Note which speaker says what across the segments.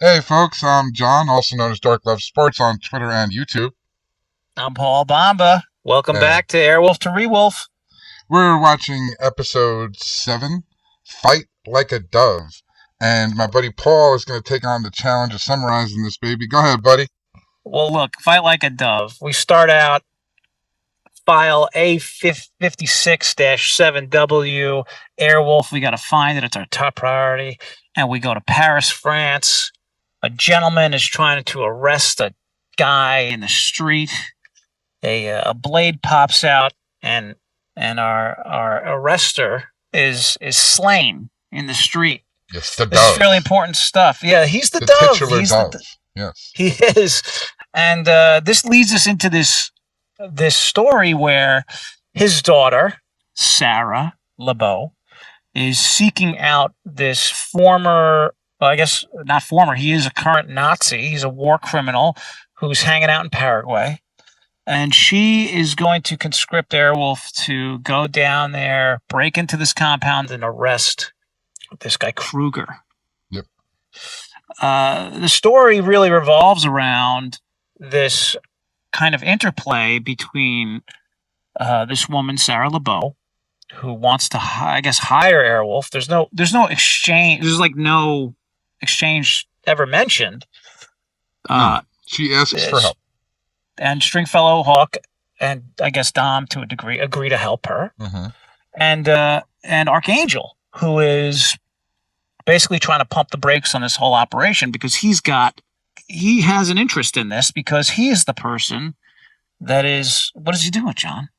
Speaker 1: Hey folks, I'm John, also known as DorkLovesSports on Twitter and YouTube.
Speaker 2: I'm Paul Bomba. Welcome back to Airwolf to Rewolf.
Speaker 1: We're watching episode 7, Fight Like a Dove. And my buddy Paul is going to take on the challenge of summarizing this baby. Go ahead, buddy.
Speaker 2: Well, look, Fight Like a Dove. We start out file A56-7W, Airwolf. We got to find it. It's our top priority. And we go to Paris, France. A gentleman is trying to arrest a guy in the street. A blade pops out, and our arrester is slain in the street.
Speaker 1: Yes, the
Speaker 2: This
Speaker 1: dove.
Speaker 2: is fairly important stuff. Yeah, he's the
Speaker 1: The
Speaker 2: dove.
Speaker 1: titular
Speaker 2: He's
Speaker 1: dove.
Speaker 2: the
Speaker 1: Yes.
Speaker 2: He is. And this leads us into this story where his daughter, Sarah LeBeau, is seeking out this former, well, I guess not former, he is a current Nazi. He's a war criminal who's hanging out in Paraguay. And she is going to conscript Airwolf to go down there, break into this compound, and arrest this guy Kruger.
Speaker 1: Yep.
Speaker 2: The story really revolves around this kind of interplay between this woman, Sarah LeBeau, who wants to, I guess, hire Airwolf. There's no exchange. There's like no exchange ever mentioned.
Speaker 1: No, she asks for help.
Speaker 2: And Stringfellow, Hawk, and I guess Dom to a degree agree to help her.
Speaker 1: Mm-hmm.
Speaker 2: And Archangel, who is basically trying to pump the brakes on this whole operation because he has an interest in this because he is the person that is, what is he doing, John?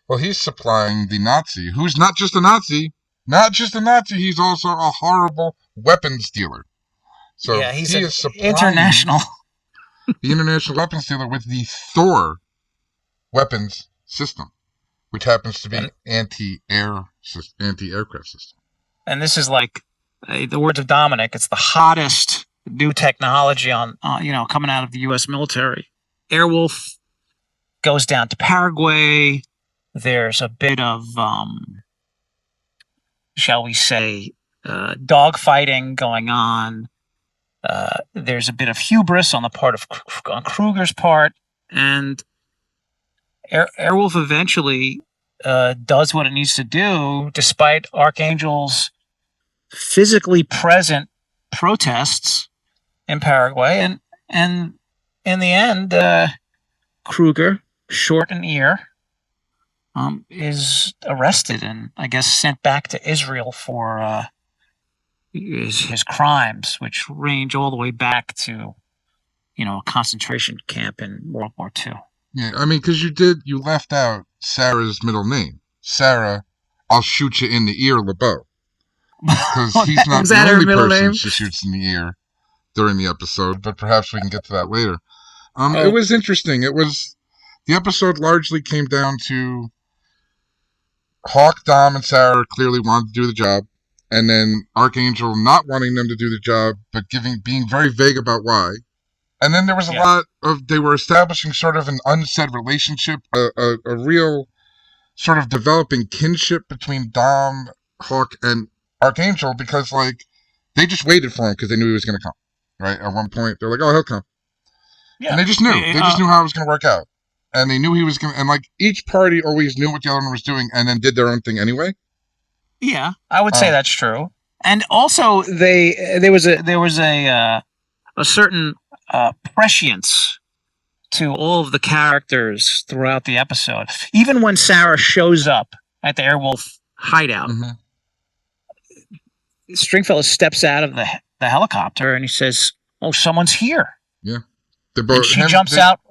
Speaker 1: Well, he's supplying the Nazi, who's not just a Nazi, he's also a horrible weapons dealer. So
Speaker 2: yeah, he's
Speaker 1: he is supplying
Speaker 2: international.
Speaker 1: The international weapons dealer with the Thor weapons system, which happens to be an anti-aircraft system.
Speaker 2: And this is like, the words of Dominic, it's the hottest new technology on, coming out of the U.S. military. Airwolf goes down to Paraguay. There's a bit of, shall we say, dogfighting going on. There's a bit of hubris on the part of on Kruger's part, and Airwolf eventually does what it needs to do, despite Archangel's physically present protests in Paraguay, and in the end, Kruger, short in ear, is arrested and I guess sent back to Israel for his crimes, which range all the way back to, a concentration camp in World War II.
Speaker 1: Yeah, I mean, because you left out Sarah's middle name. Sarah, I'll shoot you in the ear, LeBeau. Because he's not the only person she shoots in the ear during the episode, but perhaps we can get to that later. It was interesting. The episode largely came down to Hawk, Dom, and Sarah clearly wanted to do the job. And then Archangel not wanting them to do the job, but being very vague about why. And then there was they were establishing sort of an unsaid relationship, a real sort of developing kinship between Dom, Hawk, and Archangel because, they just waited for him because they knew he was going to come, right? At one point, they're like, oh, he'll come. Yeah. And they just knew. They just knew how it was going to work out. And they knew he was going to, and each party always knew what the other one was doing and then did their own thing anyway.
Speaker 2: Yeah, I would say that's true. And also, there was a certain prescience to all of the characters throughout the episode. Even when Sarah shows up at the Airwolf hideout, Stringfellow steps out of the helicopter and he says, "Oh, someone's here."
Speaker 1: Yeah,
Speaker 2: she jumps out.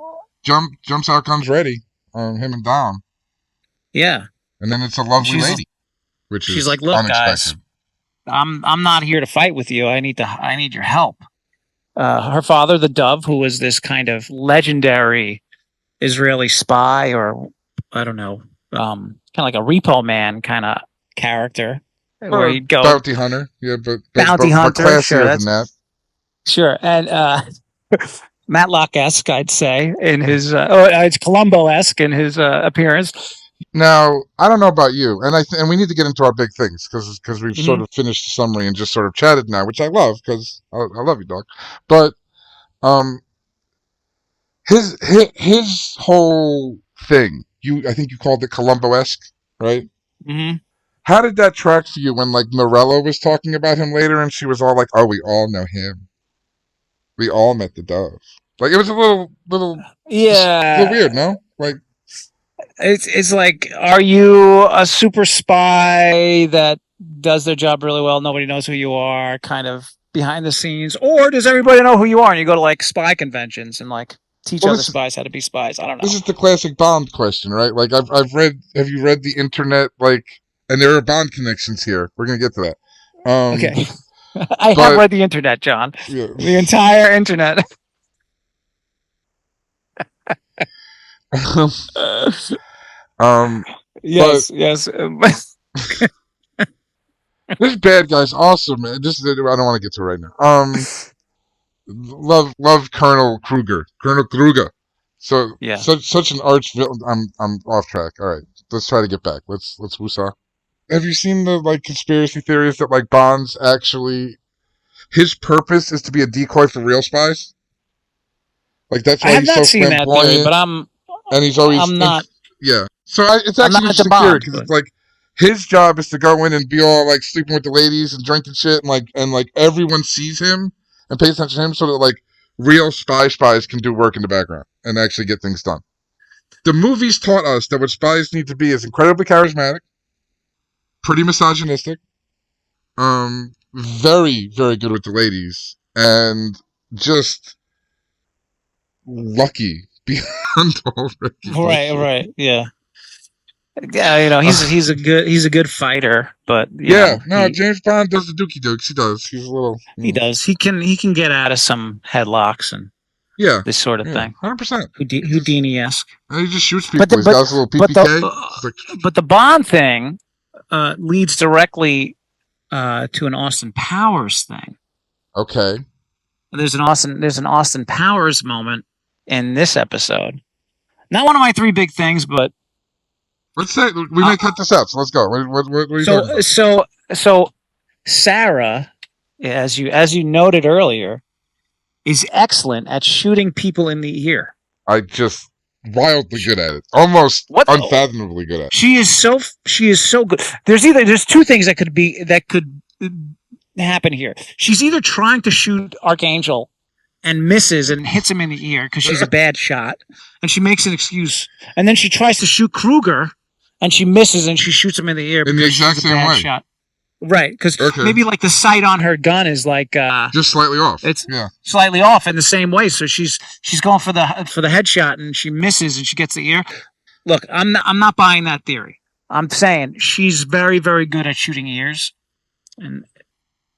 Speaker 1: Jumps out, guns ready. Him and Dom.
Speaker 2: Yeah,
Speaker 1: and then it's a lovely lady.
Speaker 2: She's like, "Look, guys, I'm not here to fight with you. I need your help." Her father, the Dove, who was this kind of legendary Israeli spy, or I don't know, kind of like a Repo Man kind of character, where he'd go
Speaker 1: bounty hunter, yeah, but
Speaker 2: classier
Speaker 1: sure, than that.
Speaker 2: Sure, and Matlock-esque, I'd say, in his it's Columbo-esque in his appearance.
Speaker 1: Now, I don't know about you, and and we need to get into our big things because we've
Speaker 2: Mm-hmm.
Speaker 1: sort of finished the summary and just sort of chatted now, which I love because I love you, dog. But um, his whole thing, I think you called it Columbo-esque, right?
Speaker 2: Mm-hmm.
Speaker 1: How did that track for you when like Morello was talking about him later, and she was all like, "Oh, we all know him. We all met the Dove." Like it was a just a little
Speaker 2: Yeah.
Speaker 1: weird, no? Like
Speaker 2: It's like, are you a super spy that does their job really well? Nobody knows who you are, kind of behind the scenes, or does everybody know who you are? And you go to like spy conventions and like teach
Speaker 1: well,
Speaker 2: other spies how to be spies. I don't
Speaker 1: this
Speaker 2: know.
Speaker 1: is the classic Bond question, right? Like I've read. Have you read the internet? Like, and there are Bond connections here. We're gonna get to that.
Speaker 2: Okay, I have
Speaker 1: But
Speaker 2: read the internet, John.
Speaker 1: yeah.
Speaker 2: The entire internet.
Speaker 1: um, but
Speaker 2: Yes, yes.
Speaker 1: this bad guy's awesome, man. I don't want to get to it right now. Love Colonel Kruger. So
Speaker 2: Yeah.
Speaker 1: such an arch villain. I'm off track. All right, let's try to get back. Let's woosah. Have you seen the like conspiracy theories that like Bond's actually his purpose is to be a decoy for real spies? Like that's
Speaker 2: I
Speaker 1: why
Speaker 2: have
Speaker 1: he's
Speaker 2: not
Speaker 1: so
Speaker 2: seen that theory, but
Speaker 1: flamboyant and he's always
Speaker 2: I'm not
Speaker 1: yeah. So it's
Speaker 2: I'm
Speaker 1: actually an
Speaker 2: not into
Speaker 1: interesting theory
Speaker 2: Bond,
Speaker 1: because
Speaker 2: but
Speaker 1: it's like his job is to go in and be all like sleeping with the ladies and drinking shit and like everyone sees him and pays attention to him so that like real spies can do work in the background and actually get things done. The movies taught us that what spies need to be is incredibly charismatic, pretty misogynistic, very, very good with the ladies, and just lucky beyond all recognition.
Speaker 2: right, yeah. Yeah, you know, he's a good fighter, but you
Speaker 1: Yeah,
Speaker 2: know,
Speaker 1: no, James Bond does the dookie dukes. He does. He's a little.
Speaker 2: he does. He can get out of some headlocks and
Speaker 1: Yeah,
Speaker 2: this sort of
Speaker 1: yeah,
Speaker 2: thing.
Speaker 1: 100%.
Speaker 2: Houdini-esque.
Speaker 1: He just shoots
Speaker 2: But
Speaker 1: people. He's got his little
Speaker 2: but the
Speaker 1: PPK. He's like,
Speaker 2: but the Bond thing leads directly to an Austin Powers thing.
Speaker 1: okay.
Speaker 2: There's an Austin Powers moment in this episode. Not one of my three big things, but
Speaker 1: Let's say we may cut this out. So let's go. What are you talking about?
Speaker 2: so Sarah, as you noted earlier, is excellent at shooting people in the ear.
Speaker 1: I just wildly good at it, almost unfathomably good at it.
Speaker 2: She is so good. There's two things that could happen here. She's either trying to shoot Archangel and misses and hits him in the ear because she's a bad shot, and she makes an excuse, and then she tries to shoot Kruger, and she misses and she shoots him in the ear
Speaker 1: in the exact same way.
Speaker 2: Shot. Right, because maybe like the sight on her gun is like
Speaker 1: just slightly off.
Speaker 2: It's slightly off in the same way. So she's going for the headshot and she misses and she gets the ear. Look, I'm not buying that theory. I'm saying she's very, very good at shooting ears, and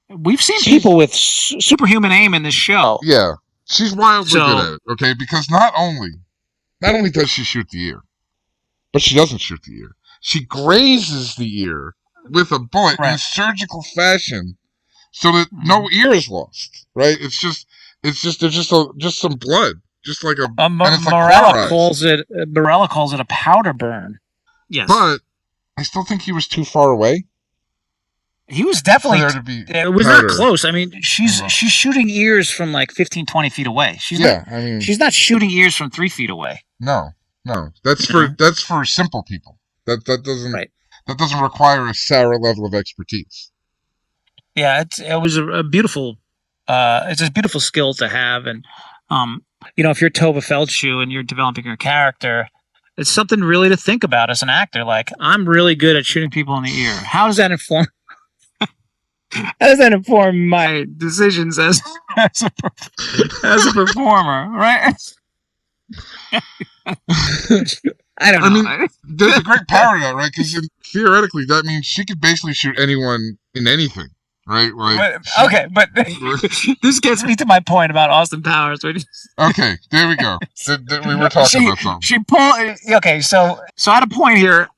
Speaker 2: we've seen people with superhuman aim in this show.
Speaker 1: Yeah, she's wildly good at it. Okay, because not only does she shoot the ear, but she doesn't shoot the ear. She grazes the ear with a bullet in a surgical fashion, so that no ear is lost. Right? It's just there's just some blood, just like
Speaker 2: Morella calls it a powder burn. Yes,
Speaker 1: but I still think he was too far away.
Speaker 2: He was definitely. It was not close. I mean, she's shooting ears from like 15, 20 feet away. She's not shooting ears from 3 feet away.
Speaker 1: No, that's for simple people. That doesn't require a Sarah level of expertise.
Speaker 2: Yeah, it was a beautiful. It's a beautiful skill to have, and you know, if you're Tova Feldshuh and you're developing your character, it's something really to think about as an actor. Like, I'm really good at shooting people in the ear. How does that inform? How does that inform my decisions as a performer, right? I don't know.
Speaker 1: I mean, there's a great parallel, right? Because theoretically, that means she could basically shoot anyone in anything, right? Like,
Speaker 2: but this gets me to my point about Austin Powers.
Speaker 1: Okay, there we go. We were talking about something.
Speaker 2: Okay, so at a point here,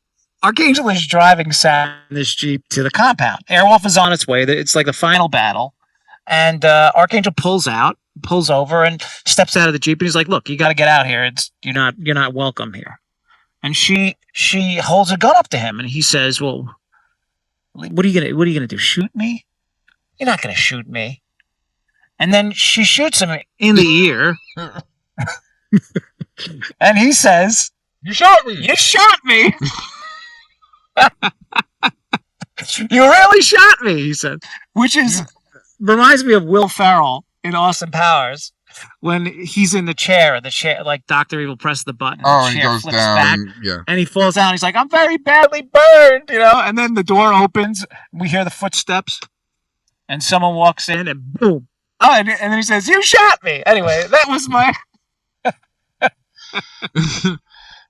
Speaker 2: Archangel is driving Sam in this Jeep to the compound. Airwolf is on its way. It's like the final battle. And Archangel pulls over and steps out of the Jeep and he's like, "Look, you got to get out here. You're not welcome here." And she holds a gun up to him, and he says, "Well, what are you gonna do? Shoot me? You're not gonna shoot me." And then she shoots him in the ear, and he says,
Speaker 1: "You shot me!
Speaker 2: You shot me! You really shot me!" He said, which reminds me of Will Ferrell in Austin Powers. When he's in the chair, like Dr. Evil presses the button, the chair
Speaker 1: he goes
Speaker 2: flips
Speaker 1: down,
Speaker 2: back, and he falls down. He's like, "I'm very badly burned," and then the door opens, we hear the footsteps, and someone walks in, and boom. Oh, and then he says, "You shot me." Anyway, that was my...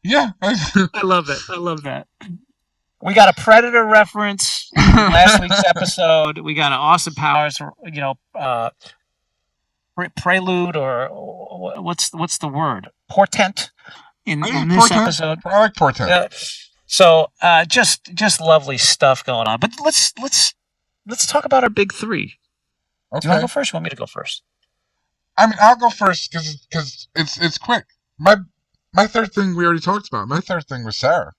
Speaker 1: Yeah.
Speaker 2: I love it. I love that. We got a Predator reference in last week's episode. We got an Austin Powers, prelude, or what's the word? Portent in this episode.
Speaker 1: I like portent.
Speaker 2: So just lovely stuff going on. But let's talk about our big three. Okay. Do you want to go first? Or you want me to go first?
Speaker 1: I mean, I'll go first because it's quick. My third thing we already talked about. My third thing was Sarah.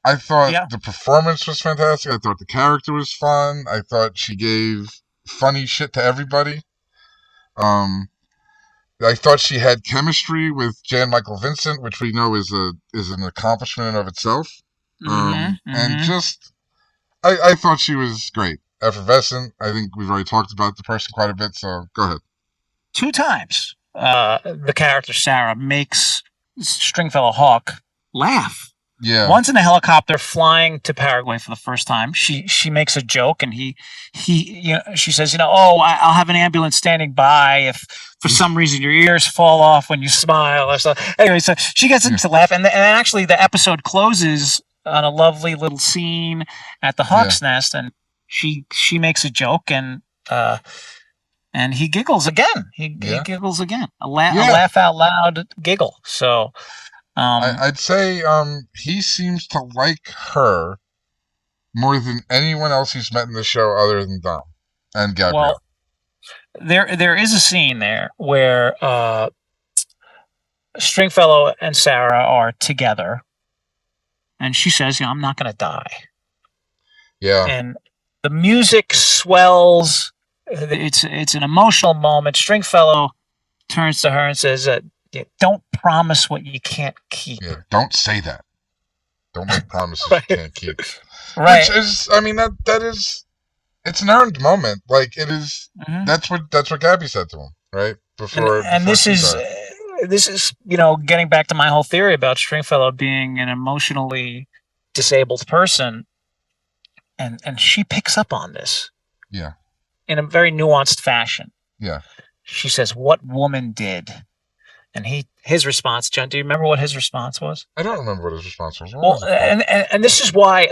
Speaker 1: I thought the performance was fantastic. I thought the character was fun. I thought she gave funny shit to everybody. I thought she had chemistry with Jan Michael Vincent, which we know is an accomplishment in of itself. And just, I thought she was great. Effervescent. I think we've already talked about the person quite a bit, so go ahead. 2 times,
Speaker 2: the character Sarah makes Stringfellow Hawk laugh.
Speaker 1: Yeah.
Speaker 2: Once in a helicopter flying to Paraguay for the first time, she makes a joke, and she says, I'll have an ambulance standing by if for some reason your ears fall off when you smile or something. Anyway, so she gets him to laugh, and actually the episode closes on a lovely little scene at the Hawk's Nest, and she makes a joke, and he giggles again. He giggles again. A laugh out loud giggle. So.
Speaker 1: I'd say he seems to like her more than anyone else he's met in the show other than Dom and Gabrielle.
Speaker 2: Well, there is a scene there where Stringfellow and Sarah are together, and she says, I'm not going to die.
Speaker 1: Yeah.
Speaker 2: And the music swells. It's an emotional moment. Stringfellow turns to her and says, don't promise what you can't keep.
Speaker 1: Yeah, don't say that. Don't make promises you can't keep.
Speaker 2: Right.
Speaker 1: Which is, I mean, that is, it's an earned moment. Like, it is, that's what Gabby said to him, right? Before
Speaker 2: this is, getting back to my whole theory about Stringfellow being an emotionally disabled person. And she picks up on this.
Speaker 1: Yeah.
Speaker 2: In a very nuanced fashion.
Speaker 1: Yeah.
Speaker 2: She says, "What woman did?" And his response, John, do you remember what his response was?
Speaker 1: I don't remember what his response was.
Speaker 2: Well, and this is why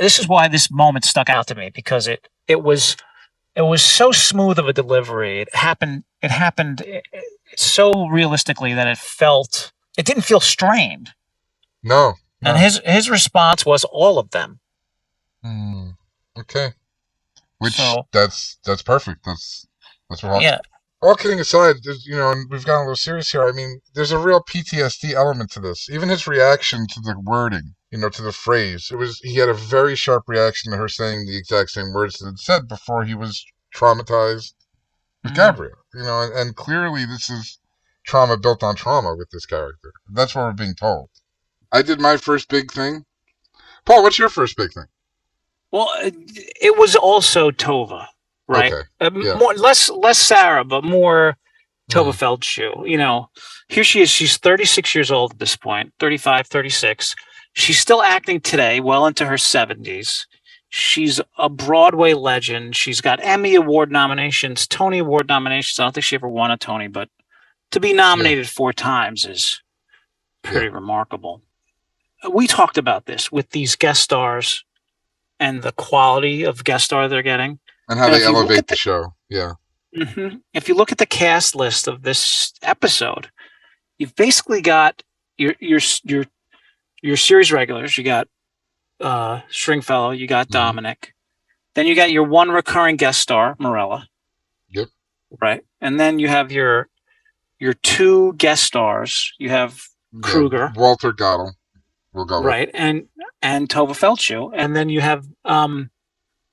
Speaker 2: this moment stuck out to me, because it was so smooth of a delivery. It happened so realistically that it didn't feel strained.
Speaker 1: No.
Speaker 2: And his response was all of them.
Speaker 1: Okay. That's perfect. That's what.
Speaker 2: Yeah.
Speaker 1: All kidding aside, and we've gotten a little serious here. I mean, there's a real PTSD element to this. Even his reaction to the wording, to the phrase, he had a very sharp reaction to her saying the exact same words that it said before he was traumatized with Gabrielle. And clearly this is trauma built on trauma with this character. That's what we're being told. I did my first big thing. Paul, what's your first big thing?
Speaker 2: Well, it was also Tova. Right.
Speaker 1: Okay.
Speaker 2: More, less Sarah, but more Tova Feldshuh. Here she is. She's 36 years old at this point, 35, 36. She's still acting today, well into her 70s. She's a Broadway legend. She's got Emmy Award nominations, Tony Award nominations. I don't think she ever won a Tony, but to be nominated 4 times is pretty remarkable. We talked about this with these guest stars and the quality of guest star they're getting.
Speaker 1: And how they elevate the show, yeah.
Speaker 2: Mm-hmm. If you look at the cast list of this episode, you've basically got your series regulars. You got Stringfellow, you got Dominic, then you got your one recurring guest star, Morella.
Speaker 1: Yep.
Speaker 2: Right, and then you have your 2 guest stars. You have Kruger,
Speaker 1: Walter Gottel. we'll go
Speaker 2: right, and Tova Feldshuh, and then you have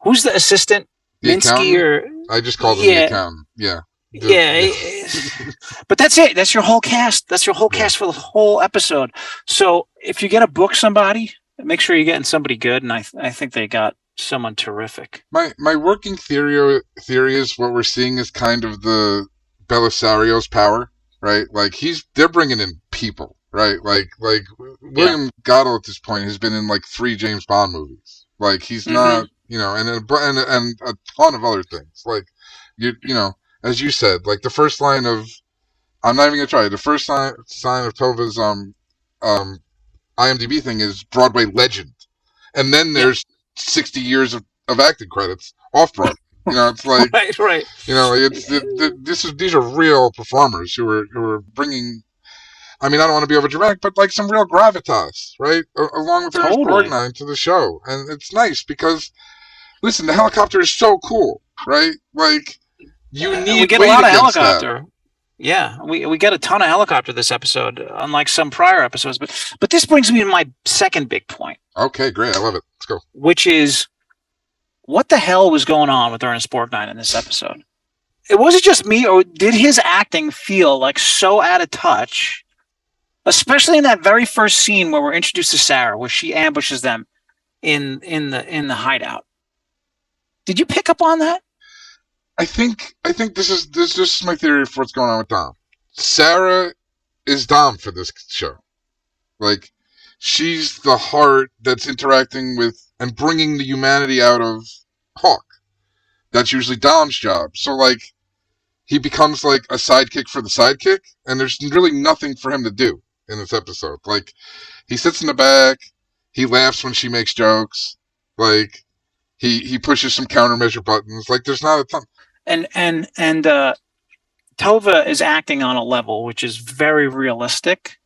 Speaker 2: who's the assistant?
Speaker 1: The
Speaker 2: Minsky
Speaker 1: accountant?
Speaker 2: or
Speaker 1: I just called him the accountant. Yeah.
Speaker 2: Yeah, but that's it. That's your whole cast. That's your whole cast for the whole episode. So if you're gonna book somebody, make sure you're getting somebody good, and I think they got someone terrific.
Speaker 1: My working theory is what we're seeing is kind of the Belisario's power, right? Like they're bringing in people, right? Like William Goddard at this point has been in like 3 James Bond movies. Like he's not, and a ton of other things. Like you know, as you said, like the first line of, I'm not even gonna try it. The first sign of Tova's IMDb thing is Broadway legend, and then there's 60 years of acting credits off Broadway. It's like
Speaker 2: right.
Speaker 1: These are real performers who are bringing. I mean, I don't want to be over dramatic, but like some real gravitas, right? Along with Ernest Borgnine to the show, and it's nice because, listen, the helicopter is so cool, right? Like you need
Speaker 2: we get a lot of helicopter. Yeah, we get a ton of helicopter this episode, unlike some prior episodes. But this brings me to my second big point.
Speaker 1: Okay, great. I love it. Let's go.
Speaker 2: Which is, what the hell was going on with Ernest Borgnine in this episode? It wasn't just me, or did his acting feel like so out of touch, especially in that very first scene where we're introduced to Sarah, where she ambushes them in the hideout? Did you pick up on that?
Speaker 1: I think this is my theory for what's going on with Dom. Sarah is Dom for this show. Like, she's the heart that's interacting with and bringing the humanity out of Hawk. That's usually Dom's job. So, like, he becomes like a sidekick for the sidekick, and there's really nothing for him to do in this episode. Like, he sits in the back, he laughs when she makes jokes, like, he pushes some countermeasure buttons. Like, there's not a ton.
Speaker 2: And Tova is acting on a level which is very realistic,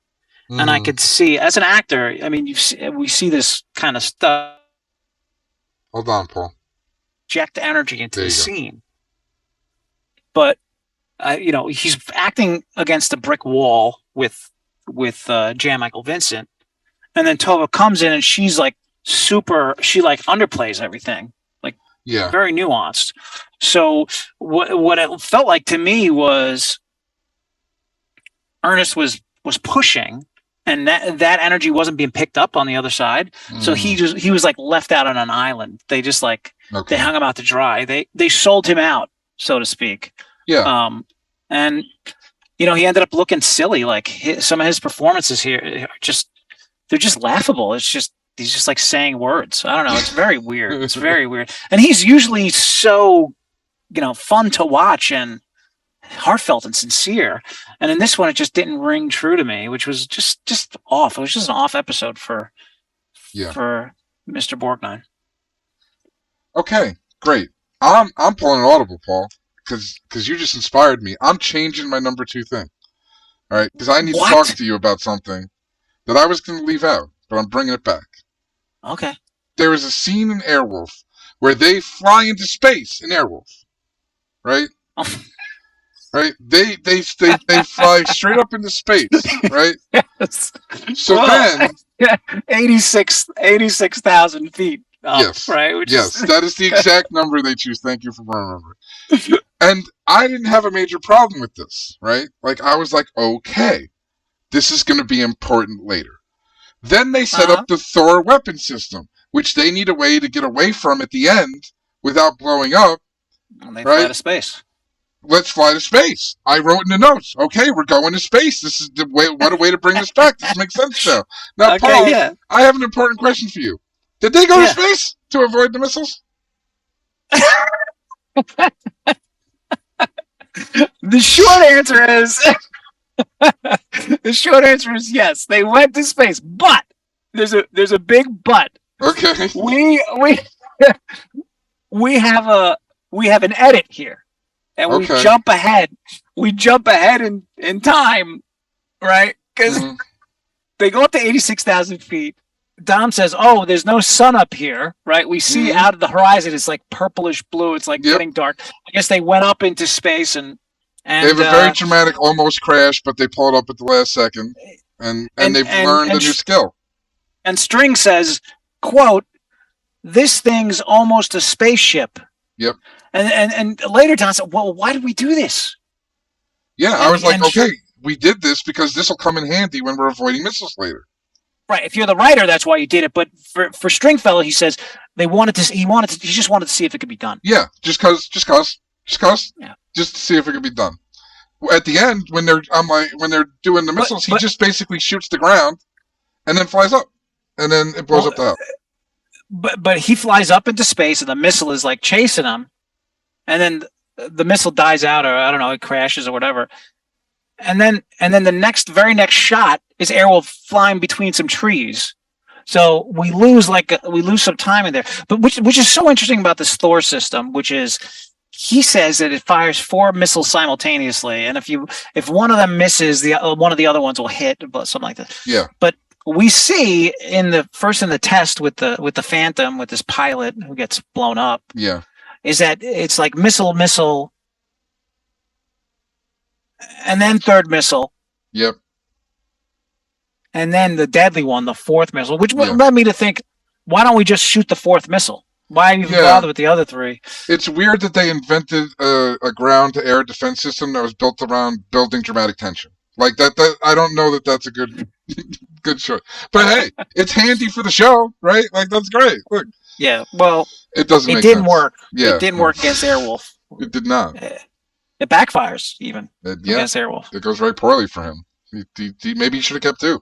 Speaker 2: and I could see, as an actor, I mean, we see this kind of stuff.
Speaker 1: Hold on, Paul.
Speaker 2: Inject energy into the scene, but he's acting against a brick wall with Jan Michael Vincent, and then Tova comes in and she's like she like underplays everything.
Speaker 1: Yeah,
Speaker 2: very nuanced. So what it felt like to me was Ernest was pushing, and that energy wasn't being picked up on the other side. So he was like left out on an island. They just they hung him out to dry. They sold him out, so to speak.
Speaker 1: Yeah.
Speaker 2: And he ended up looking silly. Like some of his performances here they're just laughable. It's just, he's just like saying words. I don't know. It's very weird. It's very weird. And he's usually so, fun to watch and heartfelt and sincere. And in this one, it just didn't ring true to me, which was just off. It was just an off episode for Mr. Borgnine.
Speaker 1: Okay, great. I'm pulling an audible, Paul, because you just inspired me. I'm changing my number 2 thing. All right, because I need to talk to you about something that I was going to leave out, but I'm bringing it back.
Speaker 2: Okay.
Speaker 1: There is a scene in Airwolf where they fly into space in Airwolf, right? Right? They fly straight up into space, right?
Speaker 2: Yes.
Speaker 1: So then
Speaker 2: 86,000 feet up,
Speaker 1: yes,
Speaker 2: right?
Speaker 1: That is the exact number they choose. Thank you for remembering. And I didn't have a major problem with this, right? Like, I was like, okay, this is going to be important later. Then they set up the Thor weapon system, which they need a way to get away from at the end without blowing up.
Speaker 2: And they fly to space.
Speaker 1: Let's fly to space. I wrote in the notes, okay, we're going to space. This is the way. What a way to bring this back. This makes sense now. Now, Paul, I have an important question for you. Did they go to space to avoid the missiles?
Speaker 2: The short answer is yes. They went to space, but there's a big but.
Speaker 1: Okay.
Speaker 2: We have an edit here, and we jump ahead. We jump ahead in time, right? Because they go up to 86,000 feet. Dom says, "Oh, there's no sun up here, right? We see out of the horizon, it's like purplish blue. It's like getting dark. I guess they went up into space and
Speaker 1: they have a very dramatic almost crash, but they pulled up at the last second, and they've learned a new skill.
Speaker 2: And String says, quote, "This thing's almost a spaceship."
Speaker 1: Yep.
Speaker 2: And later Don said, "Well, why did we do this?"
Speaker 1: Yeah, I was like, okay, we did this because this will come in handy when we're avoiding missiles later.
Speaker 2: Right. If you're the writer, that's why you did it. But for Stringfellow, he says he just wanted to see if it could be done.
Speaker 1: Yeah, just cause, yeah. Just to see if it could be done. At the end, when they're doing the missiles, he just basically shoots the ground, and then flies up, and then it blows up the house.
Speaker 2: But he flies up into space, and the missile is like chasing him, and then the missile dies out, or I don't know, it crashes or whatever. And then the very next shot is Airwolf flying between some trees. So we lose some time in there. But which is so interesting about this Thor system, which is he says that it fires 4 missiles simultaneously, and if one of them misses, one of the other ones will hit, something like that.
Speaker 1: Yeah.
Speaker 2: But we see in the test with the Phantom, with this pilot who gets blown up.
Speaker 1: Yeah.
Speaker 2: Is that it's like missile, and then third missile.
Speaker 1: Yep.
Speaker 2: And then the deadly one, the 4th missile, which led me to think, why don't we just shoot the 4th missile? Why even bother with the other 3?
Speaker 1: It's weird that they invented a ground-to-air defense system that was built around building dramatic tension. Like that I don't know that that's a good choice. But hey, it's handy for the show, right? Like, that's great. Look.
Speaker 2: Yeah, well,
Speaker 1: it didn't
Speaker 2: sense. Work. Yeah. It didn't work against Airwolf.
Speaker 1: It did not.
Speaker 2: It backfires even against Airwolf.
Speaker 1: It goes very poorly for him. Maybe he should have kept 2.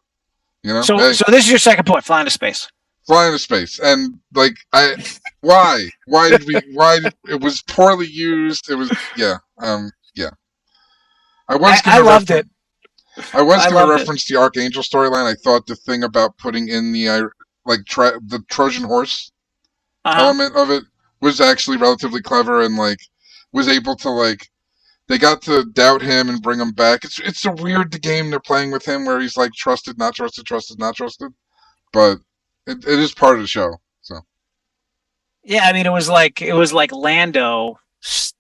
Speaker 1: You know.
Speaker 2: So this is your second point: flying to space.
Speaker 1: Flying to space, and like why it was poorly used. It was yeah. I loved it. I was going to reference the Archangel storyline. I thought the thing about putting in the the Trojan horse element of it was actually relatively clever, and was able to they got to doubt him and bring him back. It's a weird game they're playing with him where he's trusted, not trusted, trusted, not trusted. But it is part of the show. So
Speaker 2: yeah, I mean it was like Lando,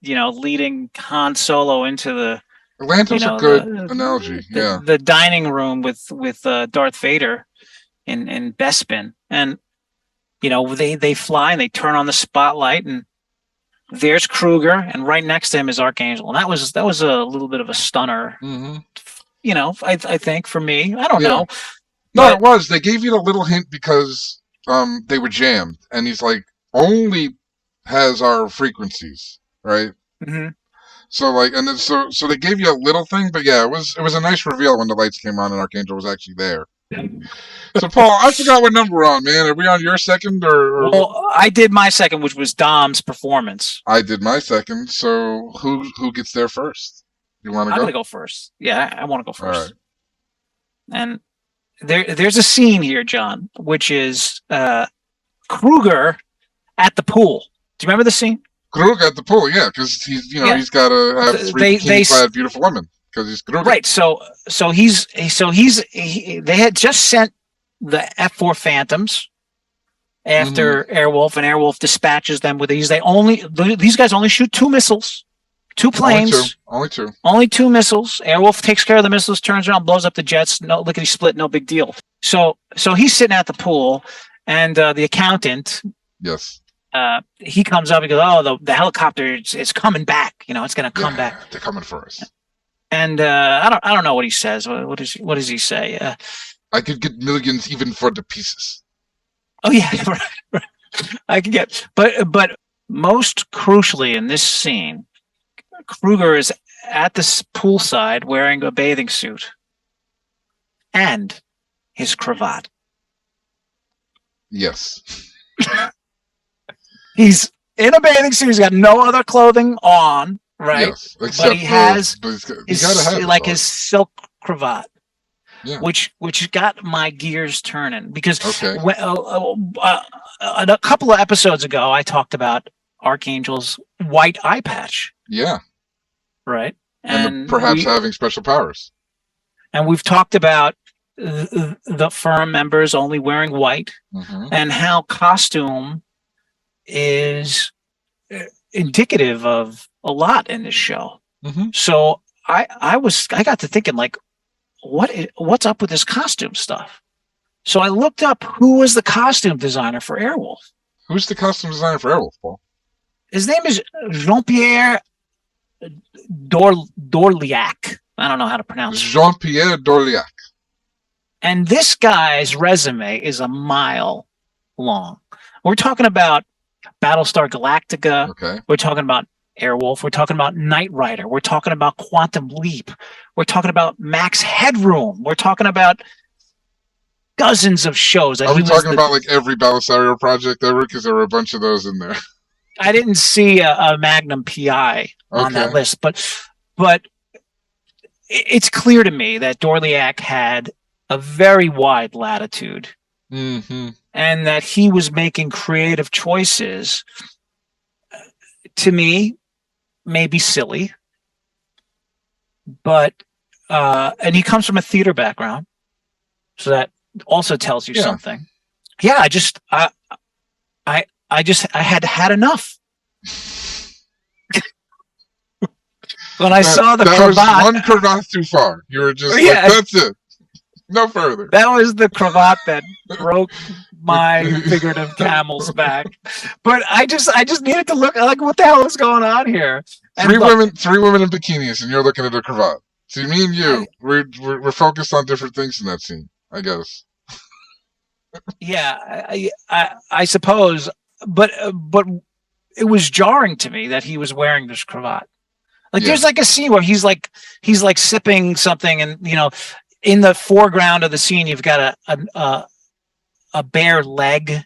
Speaker 2: leading Han Solo into the.
Speaker 1: Lando's a good analogy.
Speaker 2: The dining room with Darth Vader in Bespin, and they fly and they turn on the spotlight, and there's Kruger, and right next to him is Archangel, and that was a little bit of a stunner.
Speaker 1: Mm-hmm.
Speaker 2: I think for me, I don't know.
Speaker 1: No, it was. They gave you a little hint because they were jammed, and he's only has our frequencies, right?
Speaker 2: Mm-hmm.
Speaker 1: So so they gave you a little thing, but yeah, it was a nice reveal when the lights came on and Archangel was actually there. So Paul, I forgot what number we're on, man. Are we on your second or?
Speaker 2: Well, I did my second, which was Dom's performance.
Speaker 1: I did my second. So who gets there first? You want to go?
Speaker 2: I'm gonna go first. Yeah, I want to go first.
Speaker 1: All right.
Speaker 2: And there's a scene here, John, which is Kruger at the pool. Do you remember the scene?
Speaker 1: Kruger at the pool, yeah, because he's he's got to have 3 bikini-clad beautiful women because he's Kruger.
Speaker 2: Right. So they had just sent the F4 Phantoms after Airwolf, and Airwolf dispatches them with these. These guys only shoot 2 missiles, 2 planes.
Speaker 1: Only two.
Speaker 2: Only 2 missiles. Airwolf takes care of the missiles, turns around, blows up the jets. No lickety split, no big deal. So he's sitting at the pool, and the accountant.
Speaker 1: Yes.
Speaker 2: He comes up and goes, "Oh, the helicopter is coming back. It's going to come back.
Speaker 1: They're coming for us."
Speaker 2: And I don't know what he says. What does he say?
Speaker 1: I could get millions even for the pieces.
Speaker 2: Oh yeah, right. I could get, but most crucially in this scene, Kruger is at this poolside wearing a bathing suit and his cravat.
Speaker 1: Yes.
Speaker 2: He's in a bathing suit. He's got no other clothing on, right?
Speaker 1: Yes,
Speaker 2: but he has his silk cravat, which got my gears turning because a couple of episodes ago I talked about Archangel's white eye patch.
Speaker 1: Yeah.
Speaker 2: Right.
Speaker 1: And perhaps having special powers.
Speaker 2: And we've talked about the firm members only wearing white, and how costume is indicative of a lot in this show. So I got to thinking, what's up with this costume stuff? So I looked up who was the costume designer for Airwolf.
Speaker 1: Who's the costume designer for Airwolf, Paul?
Speaker 2: His name is Jean-Pierre Dorliac. I don't know how to pronounce it.
Speaker 1: Jean-Pierre Dorliac.
Speaker 2: And this guy's resume is a mile long. We're talking about Battlestar Galactica.
Speaker 1: Okay.
Speaker 2: We're talking about Airwolf. We're talking about Knight Rider. We're talking about Quantum Leap. We're talking about Max Headroom. We're talking about dozens of shows.
Speaker 1: Are we talking about like every Battlestar project ever? Because there were a bunch of those in there.
Speaker 2: I didn't see a Magnum PI on that list, but it's clear to me that Dorliac had a very wide latitude, and that he was making creative choices. To me, maybe silly, but and he comes from a theater background, so that also tells you something. Yeah, I had enough. When I saw the cravat,
Speaker 1: was one cravat too far. You were just like, that's it. No further.
Speaker 2: That was the cravat that broke my figurative camel's back. But I just needed to look like, what the hell is going on here? And
Speaker 1: three women in bikinis, and you're looking at a cravat. See, me and you, we're focused on different things in that scene, I guess.
Speaker 2: Yeah, I suppose, but it was jarring to me that he was wearing this cravat. Like, there's like a scene where he's like sipping something, and in the foreground of the scene, you've got a bare leg,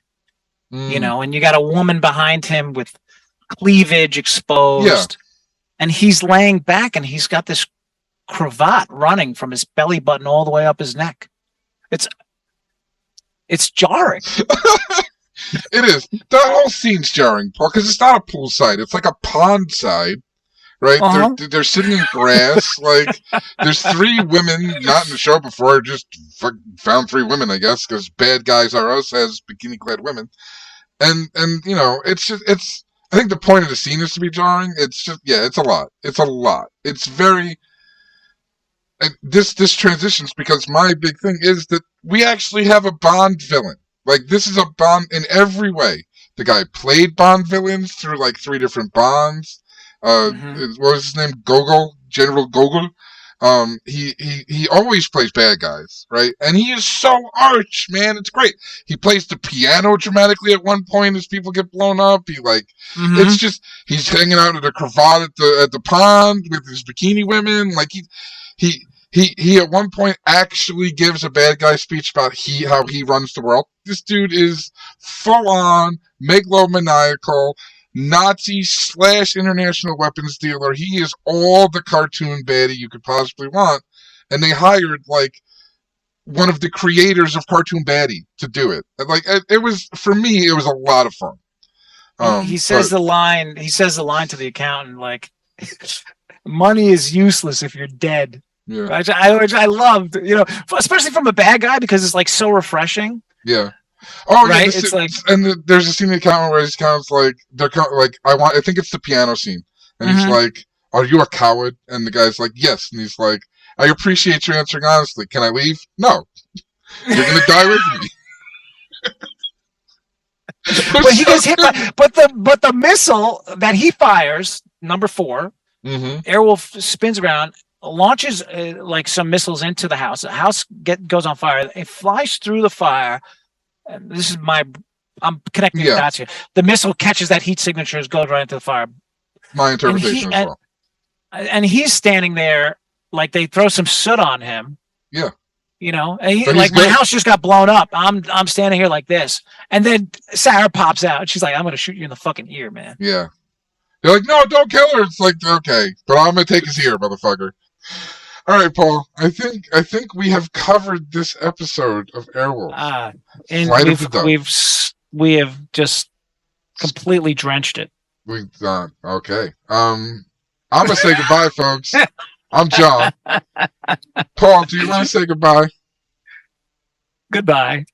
Speaker 2: and you got a woman behind him with cleavage exposed, and he's laying back, and he's got this cravat running from his belly button all the way up his neck. It's jarring.
Speaker 1: It is. The whole scene's jarring, Paul, because it's not a poolside. It's like a pond side, right? Uh-huh. They're sitting in grass. Like, there's three women, not in the show before. Just found three women, I guess, because Bad Guys Are Us has bikini-clad women. And it's just, I think the point of the scene is to be jarring. It's just, it's a lot. It's a lot. It's very... This transitions because my big thing is that we actually have a Bond villain. Like, this is a Bond in every way. The guy played Bond villains through like 3 different Bonds. What was his name? Gogol, General Gogol. He always plays bad guys, right? And he is so arch, man. It's great. He plays the piano dramatically at one point as people get blown up. It's just, he's hanging out at a cravat at the pond with his bikini women. Like, he at one point actually gives a bad guy speech about how he runs the world. This dude is full on megalomaniacal Nazi / international weapons dealer. He is all the cartoon baddie you could possibly want. And they hired like one of the creators of Cartoon Baddie to do it. Like, it was, for me, it was a lot of fun.
Speaker 2: He says the line to the accountant, like, money is useless if you're dead.
Speaker 1: Yeah.
Speaker 2: Which I loved, especially from a bad guy, because it's like so refreshing.
Speaker 1: Yeah. Oh,
Speaker 2: right.
Speaker 1: Yeah, there's a scene in the accountant where his accountant's like, I think it's the piano scene, and he's like, "Are you a coward?" And the guy's like, "Yes," and he's like, "I appreciate you answering honestly. Can I leave?" "No, you're gonna die with me."
Speaker 2: But he gets hit but the missile that he fires, number 4, Airwolf spins around, launches like some missiles into the house. The house goes on fire. It flies through the fire. And this is I'm connecting the dots here. The missile catches that heat signature, goes right into the fire.
Speaker 1: My interpretation as well.
Speaker 2: And he's standing there like they throw some soot on him.
Speaker 1: Yeah.
Speaker 2: And like, my house just got blown up. I'm standing here like this. And then Sarah pops out. She's like, "I'm going to shoot you in the fucking ear, man."
Speaker 1: Yeah. They're like, "No, don't kill her." It's like, okay, but I'm going to take his ear, motherfucker. All right, Paul. I think we have covered this episode of Airwolf.
Speaker 2: And we have just completely drenched it.
Speaker 1: We've done okay. I'm gonna say goodbye, folks. I'm John. Paul, do you want to say goodbye?
Speaker 2: Goodbye.